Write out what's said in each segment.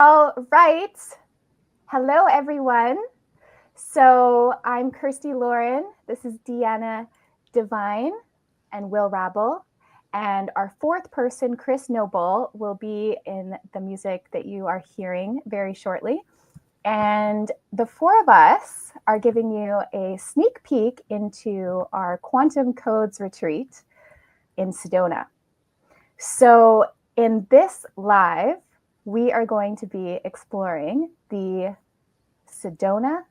All right. Hello, everyone. So I'm Kirsty Lauren. This is Deanna Devine and Will Rabble. And our fourth person, Chris Noble, will be in the music that you are hearing very shortly. And the four of us are giving you a sneak peek into our Quantum Codes retreat in Sedona. So, in this live, we are going to be exploring the Sedona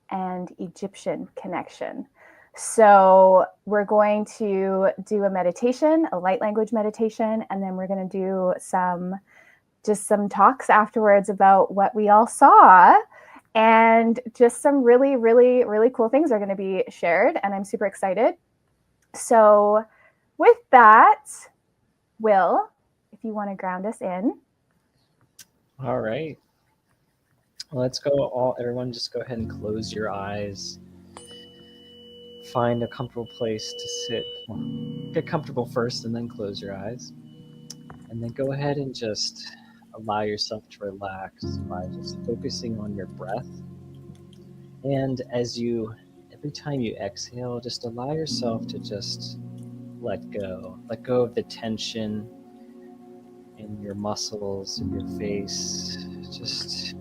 and Egyptian connection. So, we're going to do a meditation, a light language meditation, and then we're going to do some talks afterwards about what we all saw. And just some really, really, really cool things are going to be shared. And I'm super excited. So, with that, Will, if you want to ground us in. All right. Let's go. Everyone, just go ahead and close your eyes. Find a comfortable place to sit. Well, get comfortable first and then close your eyes. And then go ahead and just allow yourself to relax by just focusing on your breath. And every time you exhale, just allow yourself to just let go. Let go of the tension in your muscles, in your face. Just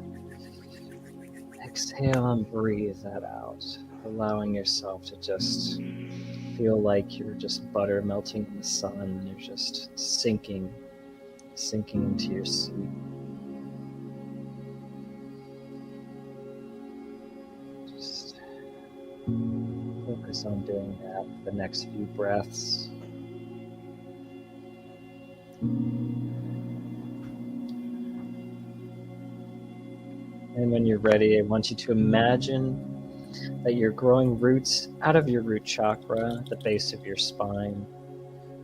exhale and breathe that out, allowing yourself to just feel like you're just butter melting in the sun. You're just sinking into your seat. Just focus on doing that for the next few breaths. And when you're ready, I want you to imagine that you're growing roots out of your root chakra at the base of your spine,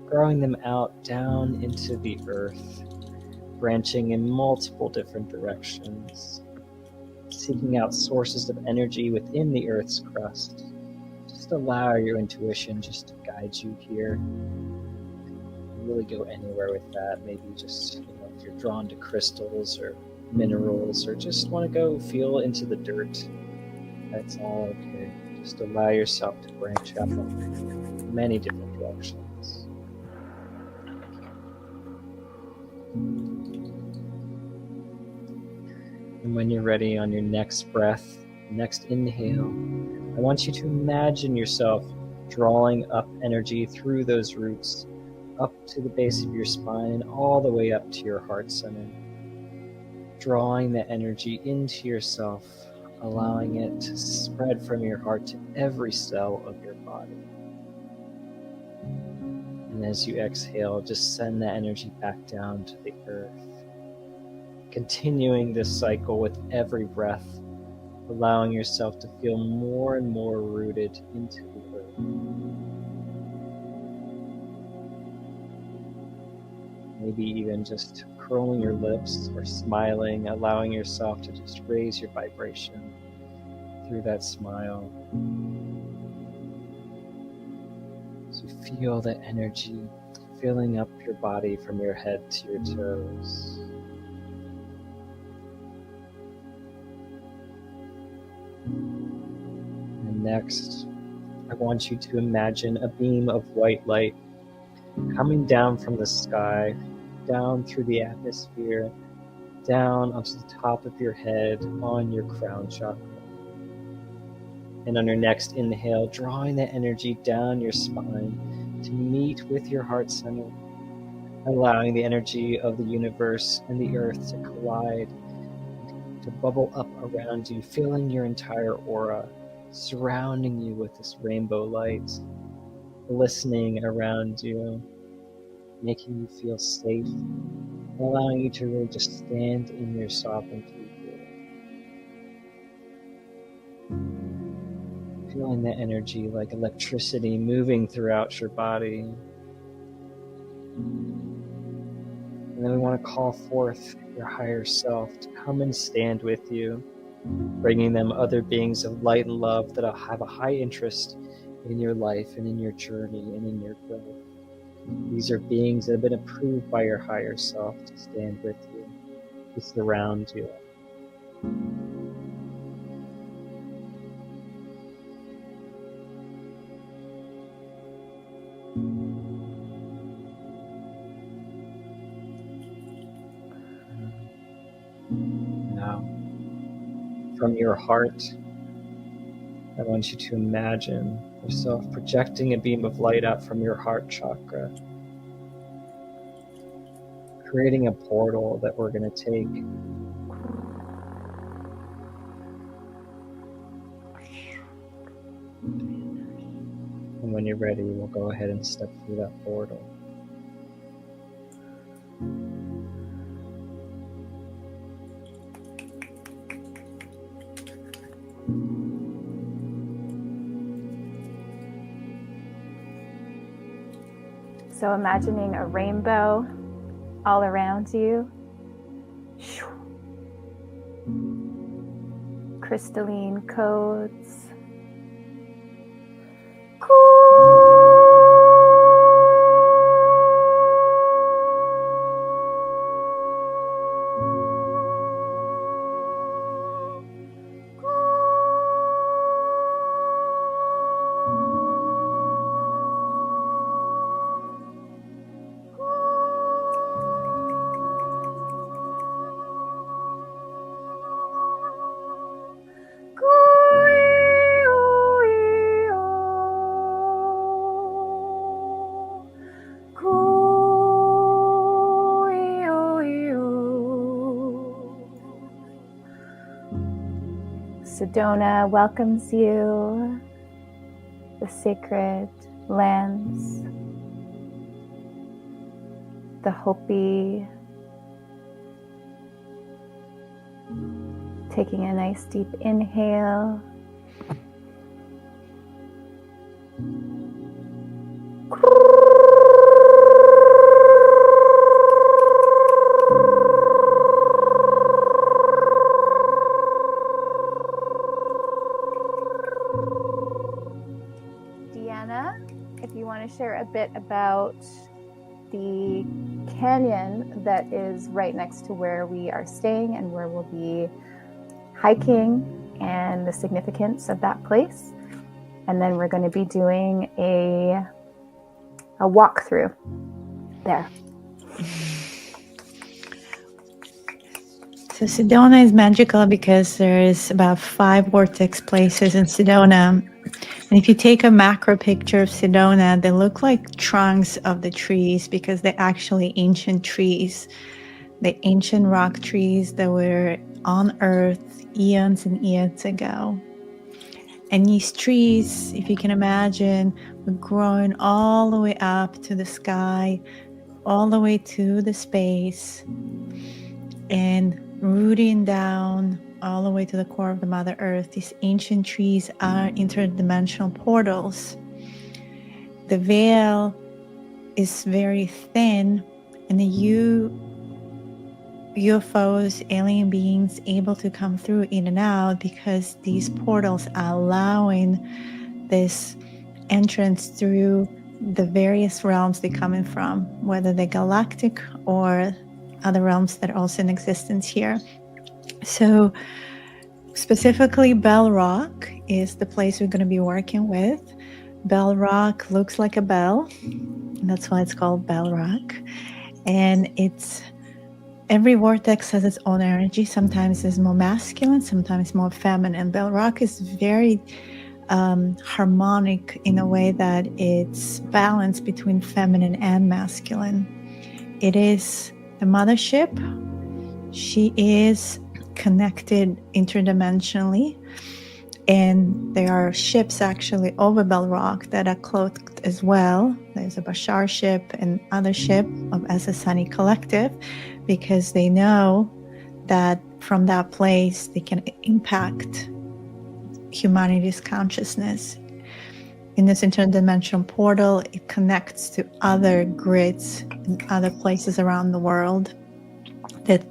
growing them out down into the earth, branching in multiple different directions, seeking out sources of energy within the earth's crust. Just allow your intuition just to guide you here. Really go anywhere with that. Maybe just, if you're drawn to crystals or minerals, or just want to go feel into the dirt, that's all okay. Just allow yourself to branch out in many different directions. And when you're ready, on your next breath, next inhale, I want you to imagine yourself drawing up energy through those roots, up to the base of your spine and all the way up to your heart center. Drawing the energy into yourself, allowing it to spread from your heart to every cell of your body. And as you exhale, just send that energy back down to the earth. Continuing this cycle with every breath, allowing yourself to feel more and more rooted into the earth. Maybe even just curling your lips or smiling, allowing yourself to just raise your vibration through that smile. So feel the energy filling up your body from your head to your toes. And next, I want you to imagine a beam of white light coming down from the sky, down through the atmosphere, down onto the top of your head, on your crown chakra. And on your next inhale, drawing that energy down your spine to meet with your heart center, allowing the energy of the universe and the earth to collide, to bubble up around you, filling your entire aura, surrounding you with this rainbow light, glistening around you, making you feel safe, allowing you to really just stand in your sovereignty here. Feeling that energy like electricity moving throughout your body. And then we want to call forth your higher self to come and stand with you, bringing them other beings of light and love that have a high interest in your life and in your journey and in your growth. These are beings that have been approved by your higher self to stand with you. to surround you. Now, from your heart, I want you to imagine yourself projecting a beam of light out from your heart chakra, creating a portal that we're going to take. And when you're ready, we'll go ahead and step through that portal. So imagining a rainbow all around you. Crystalline codes. Sedona welcomes you, the sacred lands, the Hopi. Taking a nice deep inhale. Deanna, if you want to share a bit about the canyon that is right next to where we are staying and where we'll be hiking and the significance of that place. And then we're going to be doing a walkthrough there. So Sedona is magical because there's about 5 vortex places in Sedona. And if you take a macro picture of Sedona, they look like trunks of the trees because they're actually ancient trees. The ancient rock trees that were on Earth eons and eons ago. And these trees, if you can imagine, were growing all the way up to the sky, all the way to the space, and rooting down all the way to the core of the Mother Earth. These ancient trees are interdimensional portals. The veil is very thin, and the UFOs, alien beings, able to come through in and out because these portals are allowing this entrance through the various realms they're coming from, whether they're galactic or other realms that are also in existence here. So specifically, Bell Rock is the place we're going to be working with. Bell Rock looks like a bell, and that's why it's called Bell Rock. And every vortex has its own energy. Sometimes it's more masculine, sometimes more feminine. Bell Rock is very harmonic in a way that it's balanced between feminine and masculine. It is the mothership. She is connected interdimensionally, and there are ships actually over Bell Rock that are clothed as well. There's a Bashar ship and other ship of SS Honey Collective, because they know that from that place they can impact humanity's consciousness. In this interdimensional portal, it connects to other grids and other places around the world that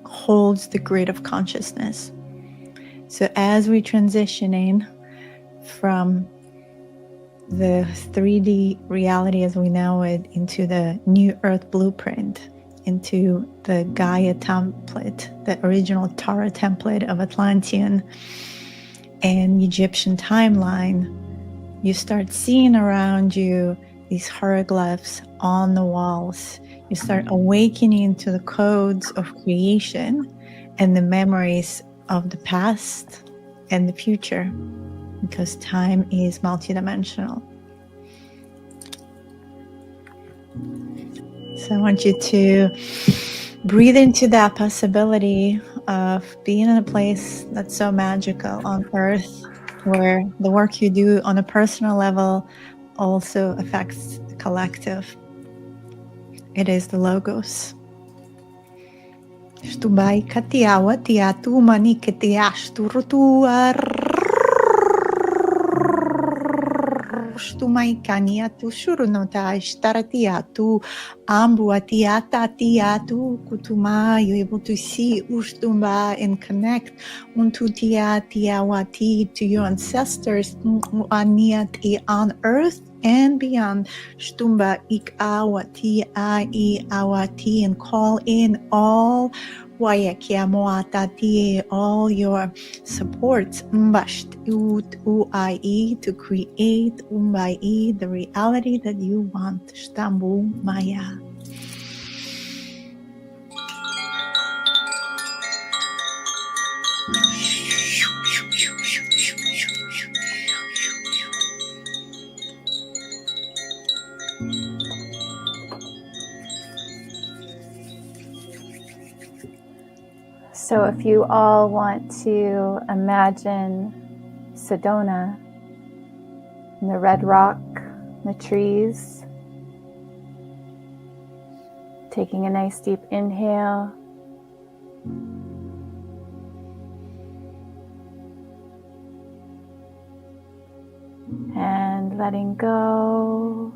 holds the grid of consciousness. So as we transitioning from the 3D reality as we know it into the new Earth blueprint, into the Gaia template, the original Tara template of Atlantean and Egyptian timeline, you start seeing around you these hieroglyphs on the walls. You start awakening to the codes of creation and the memories of the past and the future, because time is multidimensional. So I want you to breathe into that possibility of being in a place that's so magical on Earth, where the work you do on a personal level also affects the collective. It is the Logos. Stubai katiawa tiatu mani ketiashturutuar. Stumaikaniatu shurunota ishtaratiatu ambuatiatatiatu kutuma. You're able to see Ustumba and connect untutiatiawati to your ancestors aniati on earth and beyond. Stumba ikawati awati, and call in all Wayakiamoatati, all your supports, mbasht ut uai, to create umbai, the reality that you want. Stambu Maya. So if you all want to imagine Sedona, and the red rock, the trees, taking a nice deep inhale, and letting go.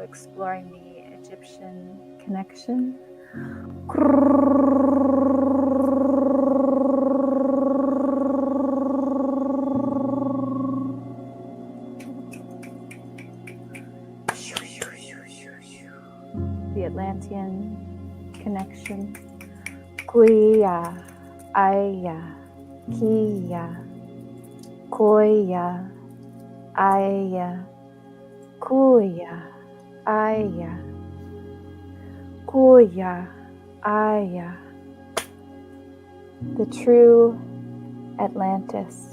Exploring the Egyptian connection. The Atlantean connection. Kuya, Aya, Kia, Koya, Aya, Kuya, Aya, Kuya, Aya. The true Atlantis.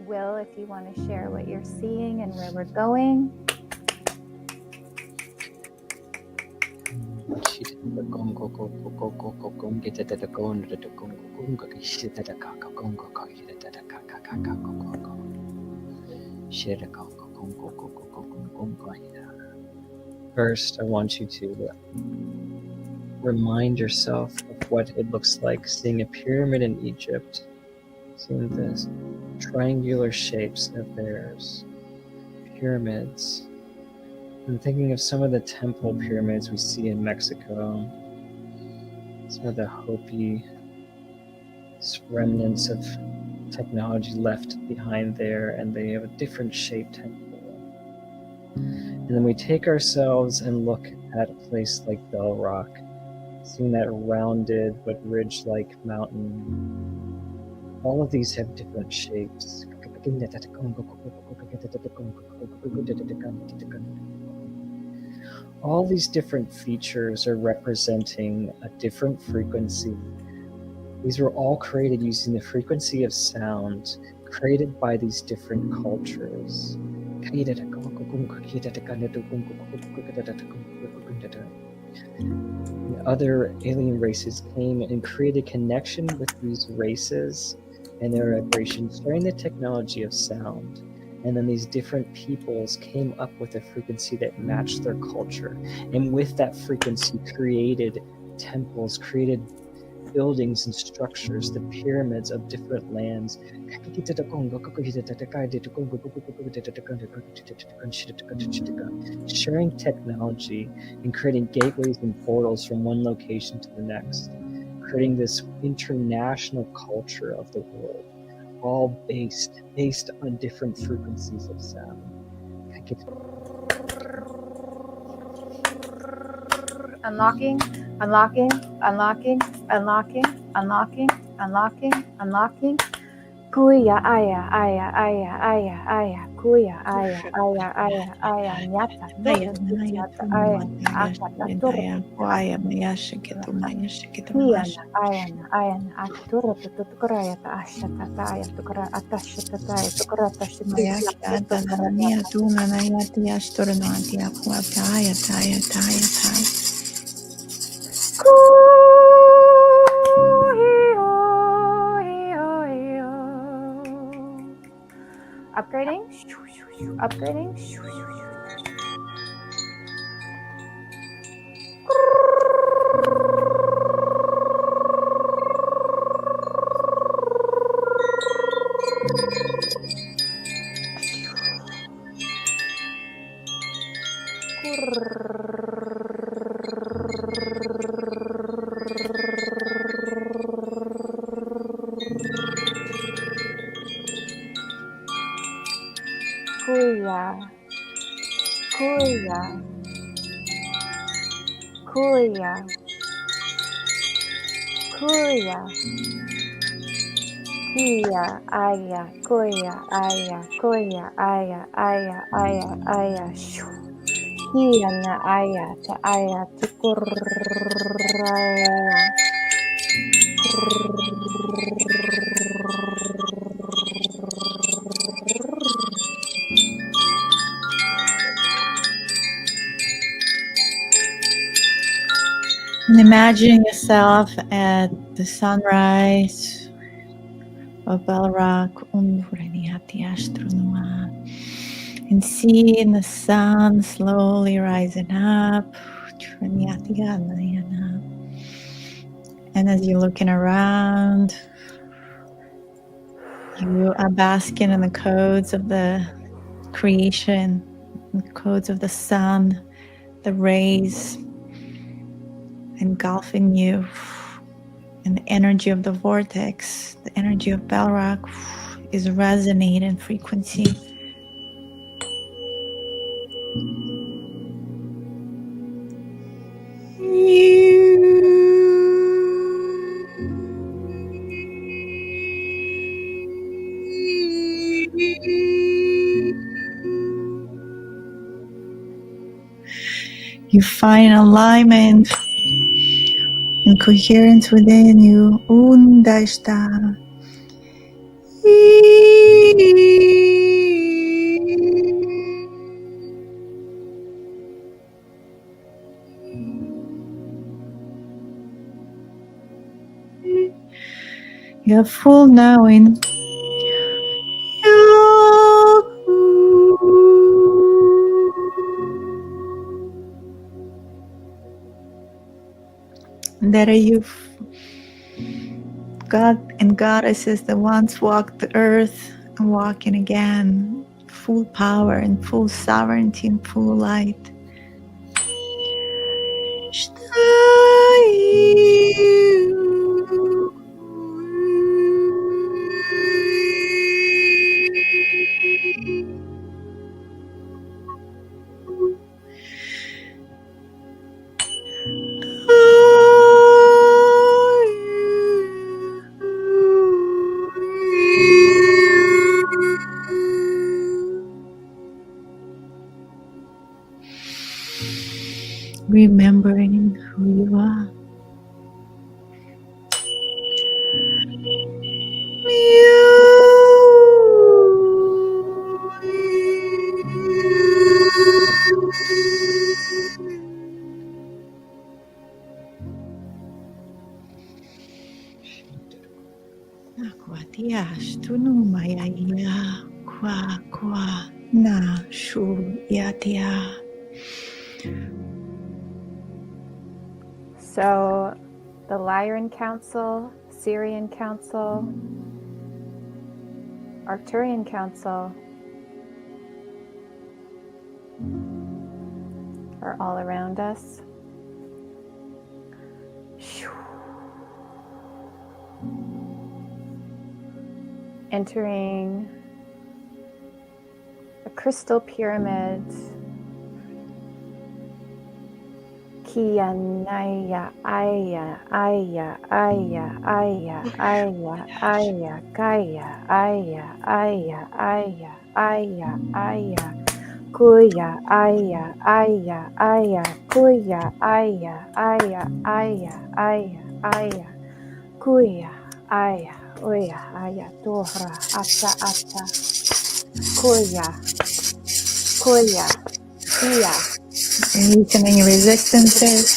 Will, if you want to share what you're seeing and where we're going. First, I want you to remind yourself of what it looks like seeing a pyramid in Egypt, seeing this triangular shapes of theirs, pyramids, I'm thinking of some of the temple pyramids we see in Mexico, some of the Hopi remnants of technology left behind there, and they have a different shaped temple. And then we take ourselves and look at a place like Bell Rock, seeing that rounded but ridge-like mountain. All of these have different shapes. All these different features are representing a different frequency. These were all created using the frequency of sound, created by these different cultures. Other alien races came and created connection with these races and their vibrations during the technology of sound. And then these different peoples came up with a frequency that matched their culture. And with that frequency created temples, created buildings and structures, the pyramids of different lands. Sharing technology and creating gateways and portals from one location to the next, creating this international culture of the world, all based on different frequencies of sound. Unlocking, unlocking, unlocking, unlocking, unlocking, unlocking, unlocking. Kuya aya aya aya aya aya kuya aya aya aya aya nyata nyata aya akata Daya Waya Mayashikito Mayashikito Hiana Mash. ayana ayana atura tutukuraya ta ashata ta aya tukura atashata ta aya tukura tashita Mayakata Nania Tuna Nayati Astornati Aquataya Taya Taya Taya. Upgrading, upgrading. Kuya, kuya, kuya, kuya, kuya, aya, kuya, aya, kuya, aya, aya, aya, aya, shoo. Hiya na aya, ta aya, tukuraya. And imagine yourself at the sunrise of Bell Rock, and seeing the sun slowly rising up. And as you're looking around, you are basking in the codes of the creation, the codes of the sun, the rays engulfing you, and the energy of the vortex, the energy of Bell Rock is resonating frequency. You find alignment and coherence within you. Undashta. You have full knowing. That you've God and goddesses that once walked the earth and walking again, full power and full sovereignty and full light. remembering who you are. Nakwatiash tunu maya kwa kwa na shu yatia. So, the Lyran Council, Syrian Council, Arcturian Council are all around us. Entering a crystal pyramid. Kia naya aya aya aya aya aya aya kaya aya aya aya aya aya kuya aya aya aya kuya aya aya aya aya aya kuya aya oya aya tohra ata ata kuya kuya kia. Loosening resistances.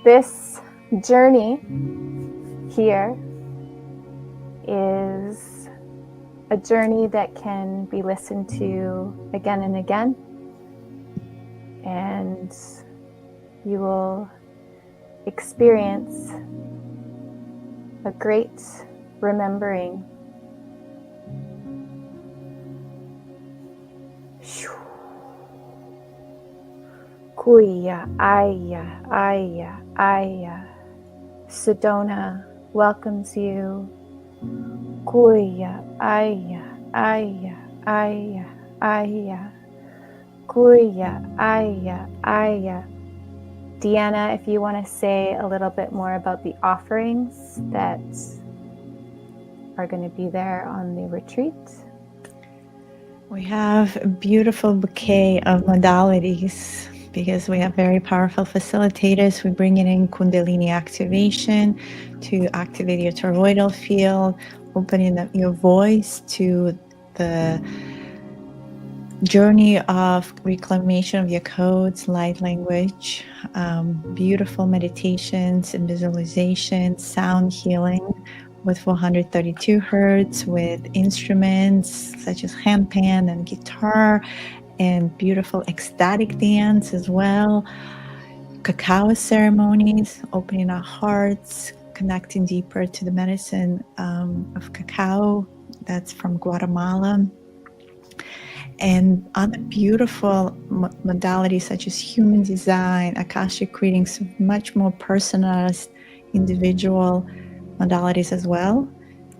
This journey here is a journey that can be listened to again and again, and you will experience a great remembering. Kuya, aya, aya, aya. Sedona welcomes you. Kuya, aya, aya, aya, aya. Kuya, aya, aya. Deanna, if you want to say a little bit more about the offerings that are going to be there on the retreat. We have a beautiful bouquet of modalities because we have very powerful facilitators. We bring in Kundalini activation to activate your toroidal field, opening up your voice to the journey of reclamation of your codes, light language, beautiful meditations and visualizations, sound healing with 432 hertz, with instruments such as handpan and guitar, and beautiful ecstatic dance as well. Cacao ceremonies, opening our hearts, connecting deeper to the medicine of cacao that's from Guatemala. And other beautiful modalities such as human design, Akashic readings, much more personalized individual modalities as well,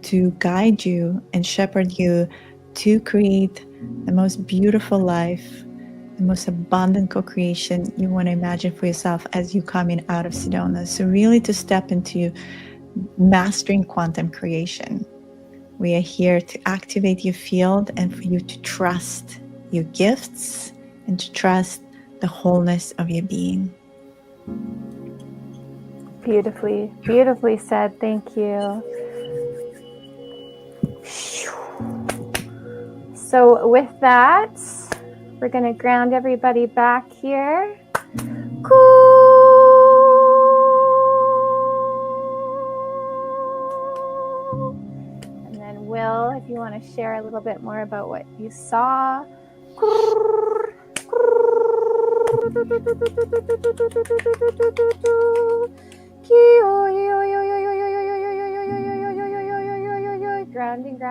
to guide you and shepherd you to create the most beautiful life, the most abundant co-creation you want to imagine for yourself as you come in out of Sedona. So really to step into mastering quantum creation. We are here to activate your field and for you to trust your gifts and to trust the wholeness of your being. Beautifully, beautifully said. Thank you. So with that, we're going to ground everybody back here. And then Will, if you want to share a little bit more about what you saw. Grounding,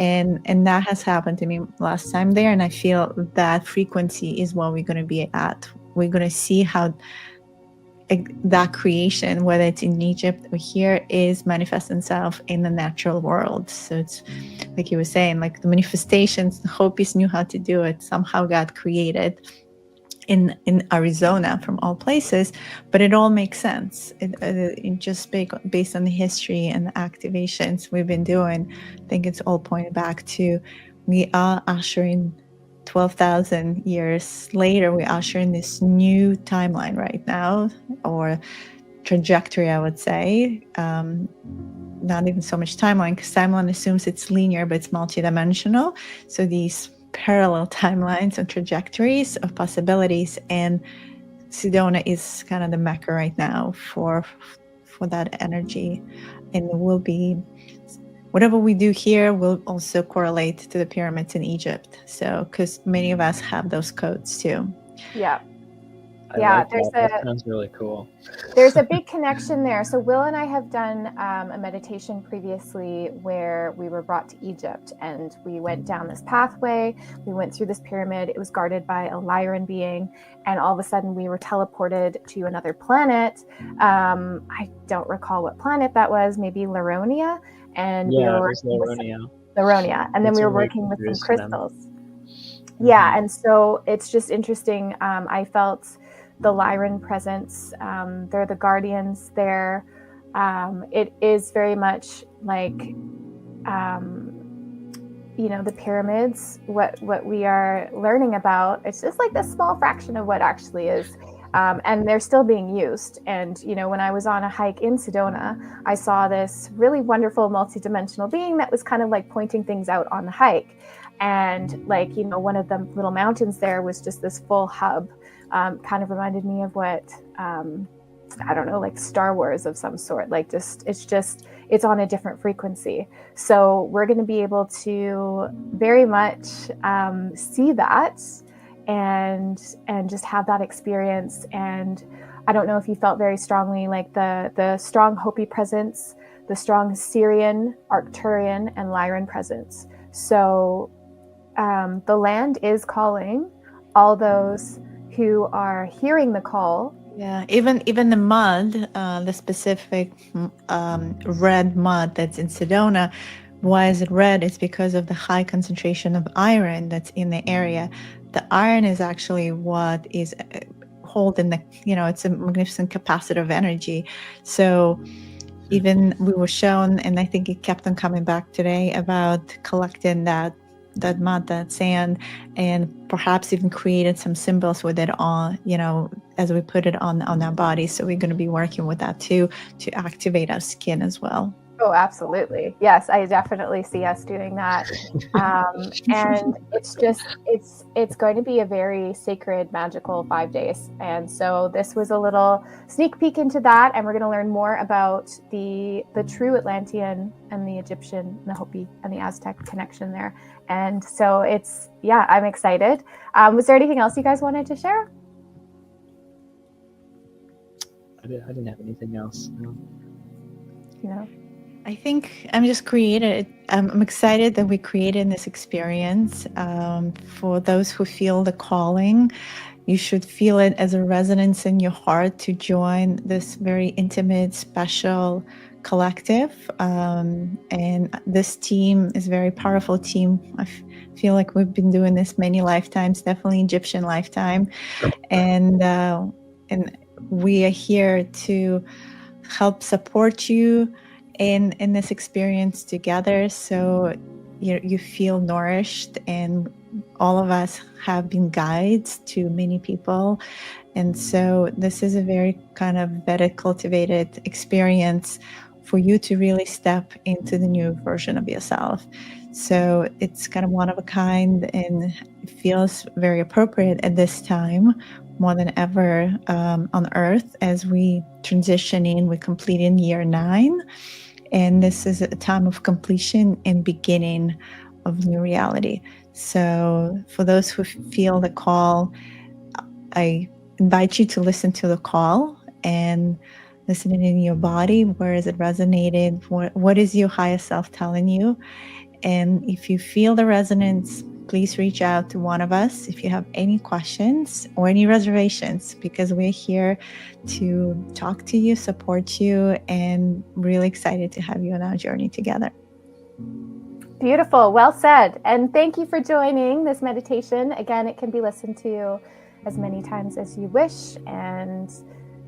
And that has happened to me last time there, and I feel that frequency is what we're going to be at. We're going to see how that creation, whether it's in Egypt or here, is manifesting itself in the natural world. So it's like you were saying, like the manifestations, the Hopis knew how to do it, somehow got created in Arizona from all places, but it all makes sense. It just based on the history and the activations we've been doing, I think it's all pointed back to we are ushering 12,000 years later, we're ushering this new timeline right now, or trajectory, I would say. Not even so much timeline, because timeline assumes it's linear, but it's multidimensional. So these parallel timelines and trajectories of possibilities, and Sedona is kind of the mecca right now for that energy, and it will be whatever we do here will also correlate to the pyramids in Egypt. So, because many of us have those codes too. Yeah. I like that. That sounds really cool. There's a big connection there. So Will and I have done a meditation previously where we were brought to Egypt, and we went down this pathway. We went through this pyramid. It was guarded by a Lyran being, and all of a sudden we were teleported to another planet. I don't recall what planet that was. Maybe Laronia. And yeah, it was Laronia. Laronia. And then we were working with some crystals. Yeah, and so it's just interesting. I felt the Lyran presence. They're the guardians there. It is very much like, the pyramids, what we are learning about. It's just like this small fraction of what actually is. And they're still being used. And, when I was on a hike in Sedona, I saw this really wonderful multidimensional being that was kind of like pointing things out on the hike. And like, one of the little mountains there was just this full hub. Kind of reminded me of what, I don't know, like Star Wars of some sort. Like it's on a different frequency. So we're going to be able to very much see that and just have that experience. And I don't know if you felt very strongly like the strong Hopi presence, the strong Syrian, Arcturian, and Lyran presence. So the land is calling all those who are hearing the call. Yeah, even the mud, the specific red mud that's in Sedona. Why is it red? It's because of the high concentration of iron that's in the area. The iron is actually what is holding the, it's a magnificent capacitor of energy. So even we were shown, and I think it kept on coming back today, about collecting that mud, that sand, and perhaps even created some symbols with it on, as we put it on our body. So we're going to be working with that too, to activate our skin as well. Oh, absolutely. Yes, I definitely see us doing that. And it's going to be a very sacred, magical 5 days. And so this was a little sneak peek into that. And we're going to learn more about the true Atlantean and the Egyptian, and the Hopi and the Aztec connection there. And so I'm excited. Was there anything else you guys wanted to share? I didn't have anything else. No. I think I'm just created. I'm excited that we created this experience. For those who feel the calling, you should feel it as a resonance in your heart to join this very intimate, special collective. And this team is a very powerful team. I feel like we've been doing this many lifetimes, definitely Egyptian lifetime. And we are here to help support you in this experience together, so you feel nourished. And all of us have been guides to many people, and so this is a very kind of Vedic cultivated experience for you to really step into the new version of yourself. So it's kind of one of a kind, and it feels very appropriate at this time more than ever on Earth, as we transition in. We're completing year 9. And this is a time of completion and beginning of new reality. So for those who feel the call, I invite you to listen to the call and listen in your body. Where is it resonated? What is your higher self telling you? And if you feel the resonance, please reach out to one of us if you have any questions or any reservations, because we're here to talk to you, support you, and really excited to have you on our journey together. Beautiful. Well said. And thank you for joining this meditation. Again, it can be listened to as many times as you wish. And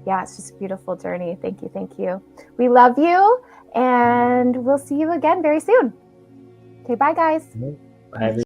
yeah, it's just a beautiful journey. Thank you. Thank you. We love you, and we'll see you again very soon. Okay, bye, guys. Bye, everyone.